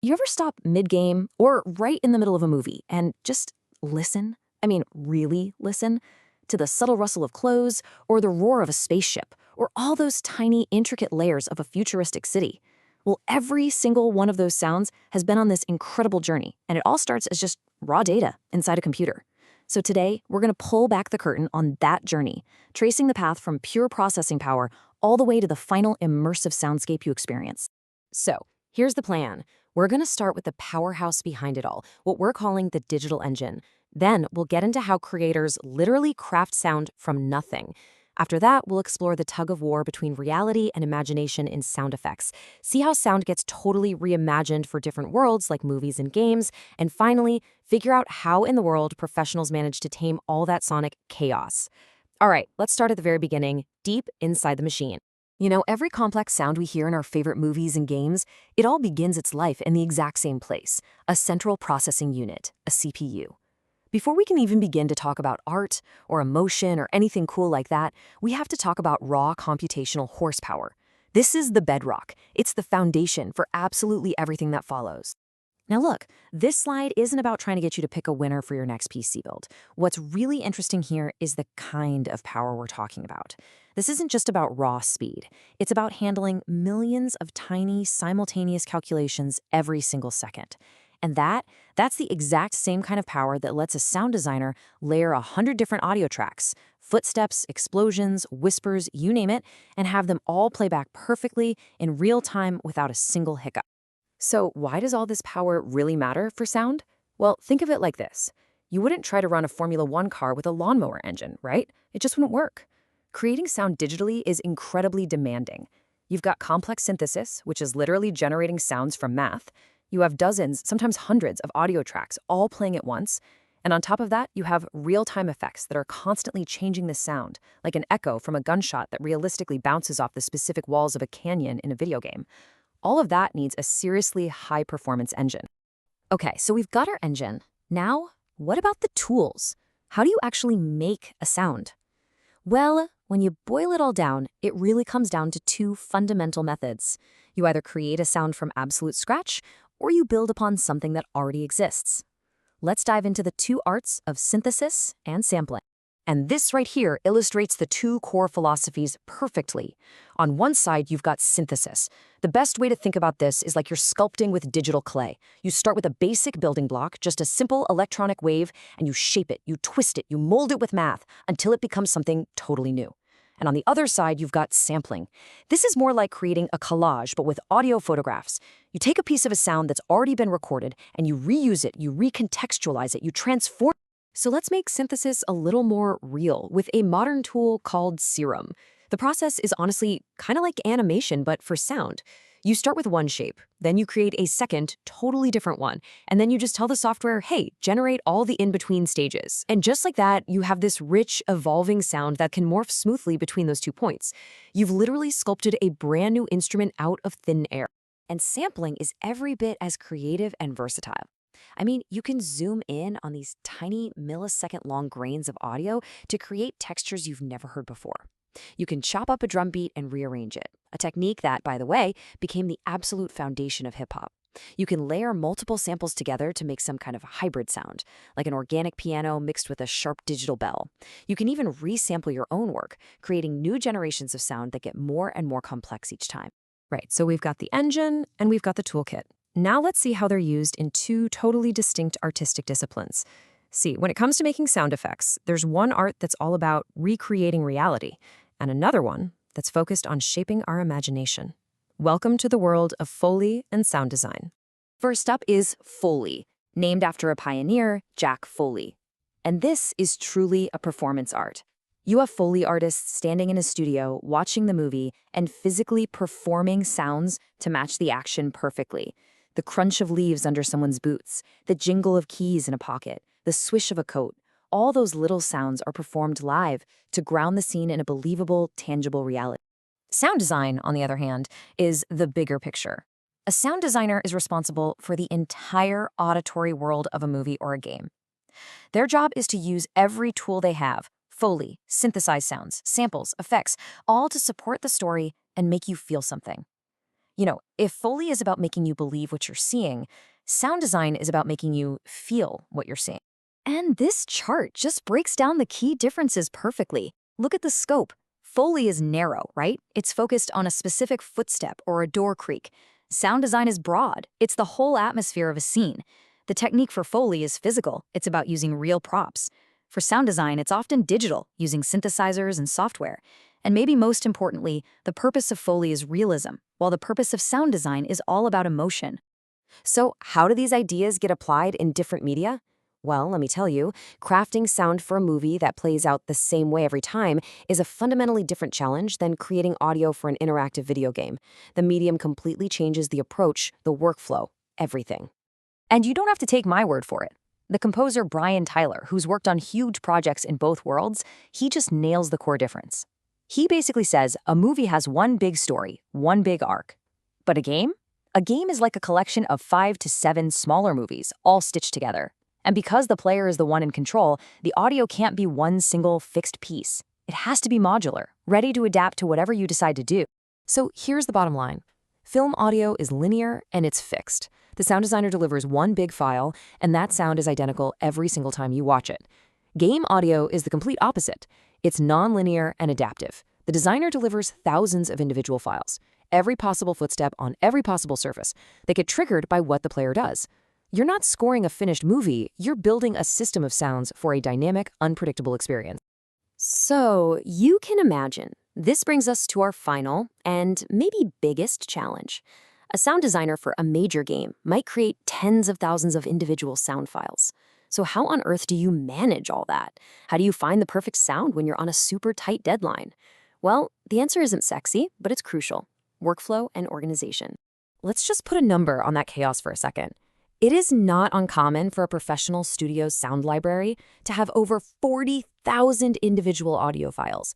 You ever stop mid-game or right in the middle of a movie and just listen? I mean, really listen to the subtle rustle of clothes or the roar of a spaceship or all those tiny, intricate layers of a futuristic city. Well, every single one of those sounds has been on this incredible journey, and it all starts as just raw data inside a computer. So today, we're going to pull back the curtain on that journey, tracing the path from pure processing power all the way to the final immersive soundscape you experience. So, here's the plan. We're going to start with the powerhouse behind it all, what we're calling the digital engine. Then we'll get into how creators literally craft sound from nothing. After that, we'll explore the tug of war between reality and imagination in sound effects, see how sound gets totally reimagined for different worlds like movies and games, and finally, figure out how in the world professionals manage to tame all that sonic chaos. All right, let's start at the very beginning, deep inside the machine. You know, every complex sound we hear in our favorite movies and games, it all begins its life in the exact same place, a central processing unit, a CPU. Before we can even begin to talk about art or emotion or anything cool like that, we have to talk about raw computational horsepower. This is the bedrock. It's the foundation for absolutely everything that follows. Now look, this slide isn't about trying to get you to pick a winner for your next PC build. What's really interesting here is the kind of power we're talking about. This isn't just about raw speed. It's about handling millions of tiny, simultaneous calculations every single second. And that's the exact same kind of power that lets a sound designer layer 100 different audio tracks, footsteps, explosions, whispers, you name it, and have them all play back perfectly in real time without a single hiccup. So why does all this power really matter for sound? Well, think of it like this. You wouldn't try to run a Formula One car with a lawnmower engine, right? It just wouldn't work. Creating sound digitally is incredibly demanding. You've got complex synthesis, which is literally generating sounds from math. You have dozens, sometimes hundreds of audio tracks all playing at once. And on top of that, you have real-time effects that are constantly changing the sound, like an echo from a gunshot that realistically bounces off the specific walls of a canyon in a video game. All of that needs a seriously high-performance engine. Okay, so we've got our engine. Now, what about the tools? How do you actually make a sound? Well, when you boil it all down, it really comes down to two fundamental methods. You either create a sound from absolute scratch, or you build upon something that already exists. Let's dive into the two arts of synthesis and sampling. And this right here illustrates the two core philosophies perfectly. On one side, you've got synthesis. The best way to think about this is like you're sculpting with digital clay. You start with a basic building block, just a simple electronic wave, and you shape it, you twist it, you mold it with math until it becomes something totally new. And on the other side, you've got sampling. This is more like creating a collage, but with audio photographs. You take a piece of a sound that's already been recorded, and you reuse it, you recontextualize it, you transform. So let's make synthesis a little more real with a modern tool called Serum. The process is honestly kind of like animation, but for sound. You start with one shape, then you create a second, totally different one, and then you just tell the software, hey, generate all the in-between stages. And just like that, you have this rich, evolving sound that can morph smoothly between those 2 points. You've literally sculpted a brand new instrument out of thin air. And sampling is every bit as creative and versatile. I mean, you can zoom in on these tiny millisecond-long grains of audio to create textures you've never heard before. You can chop up a drum beat and rearrange it, a technique that, by the way, became the absolute foundation of hip-hop. You can layer multiple samples together to make some kind of hybrid sound, like an organic piano mixed with a sharp digital bell. You can even resample your own work, creating new generations of sound that get more and more complex each time. Right, so we've got the engine and we've got the toolkit. Now let's see how they're used in two totally distinct artistic disciplines. See, when it comes to making sound effects, there's one art that's all about recreating reality, and another one that's focused on shaping our imagination. Welcome to the world of Foley and sound design. First up is Foley, named after a pioneer, Jack Foley. And this is truly a performance art. You have Foley artists standing in a studio, watching the movie, and physically performing sounds to match the action perfectly. The crunch of leaves under someone's boots, the jingle of keys in a pocket, the swish of a coat. All those little sounds are performed live to ground the scene in a believable, tangible reality. Sound design, on the other hand, is the bigger picture. A sound designer is responsible for the entire auditory world of a movie or a game. Their job is to use every tool they have, Foley, synthesized sounds, samples, effects, all to support the story and make you feel something. If Foley is about making you believe what you're seeing, sound design is about making you feel what you're seeing. And this chart just breaks down the key differences perfectly. Look at the scope. Foley is narrow, right? It's focused on a specific footstep or a door creak. Sound design is broad. It's the whole atmosphere of a scene. The technique for Foley is physical. It's about using real props. For sound design, it's often digital, using synthesizers and software. And maybe most importantly, the purpose of Foley is realism, while the purpose of sound design is all about emotion. So how do these ideas get applied in different media? Well, let me tell you, crafting sound for a movie that plays out the same way every time is a fundamentally different challenge than creating audio for an interactive video game. The medium completely changes the approach, the workflow, everything. And you don't have to take my word for it. The composer Brian Tyler, who's worked on huge projects in both worlds, he just nails the core difference. He basically says a movie has one big story, one big arc. But a game? A game is like a collection of 5 to 7 smaller movies, all stitched together. And because the player is the one in control, the audio can't be one single fixed piece. It has to be modular, ready to adapt to whatever you decide to do. So here's the bottom line. Film audio is linear and it's fixed. The sound designer delivers one big file, and that sound is identical every single time you watch it. Game audio is the complete opposite. It's non-linear and adaptive. The designer delivers thousands of individual files, every possible footstep on every possible surface. They get triggered by what the player does. You're not scoring a finished movie, you're building a system of sounds for a dynamic, unpredictable experience. So you can imagine, this brings us to our final and maybe biggest challenge. A sound designer for a major game might create tens of thousands of individual sound files. So how on earth do you manage all that? How do you find the perfect sound when you're on a super tight deadline? Well, the answer isn't sexy, but it's crucial. Workflow and organization. Let's just put a number on that chaos for a second. It is not uncommon for a professional studio's sound library to have over 40,000 individual audio files.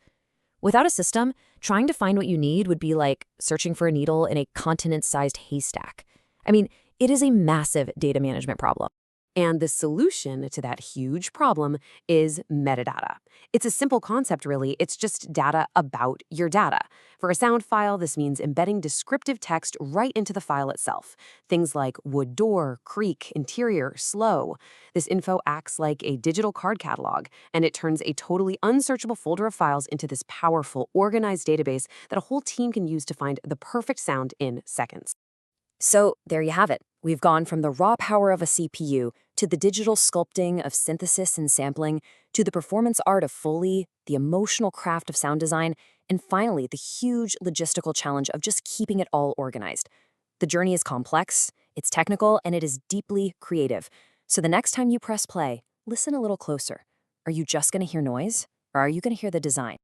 Without a system, trying to find what you need would be like searching for a needle in a continent-sized haystack. I mean, it is a massive data management problem. And the solution to that huge problem is metadata. It's a simple concept, really. It's just data about your data. For a sound file, this means embedding descriptive text right into the file itself. Things like wood door, creak, interior, slow. This info acts like a digital card catalog, and it turns a totally unsearchable folder of files into this powerful, organized database that a whole team can use to find the perfect sound in seconds. So there you have it. We've gone from the raw power of a CPU to the digital sculpting of synthesis and sampling, to the performance art of Foley, the emotional craft of sound design, and finally, the huge logistical challenge of just keeping it all organized. The journey is complex, it's technical, and it is deeply creative. So the next time you press play, listen a little closer. Are you just going to hear noise, or are you going to hear the design?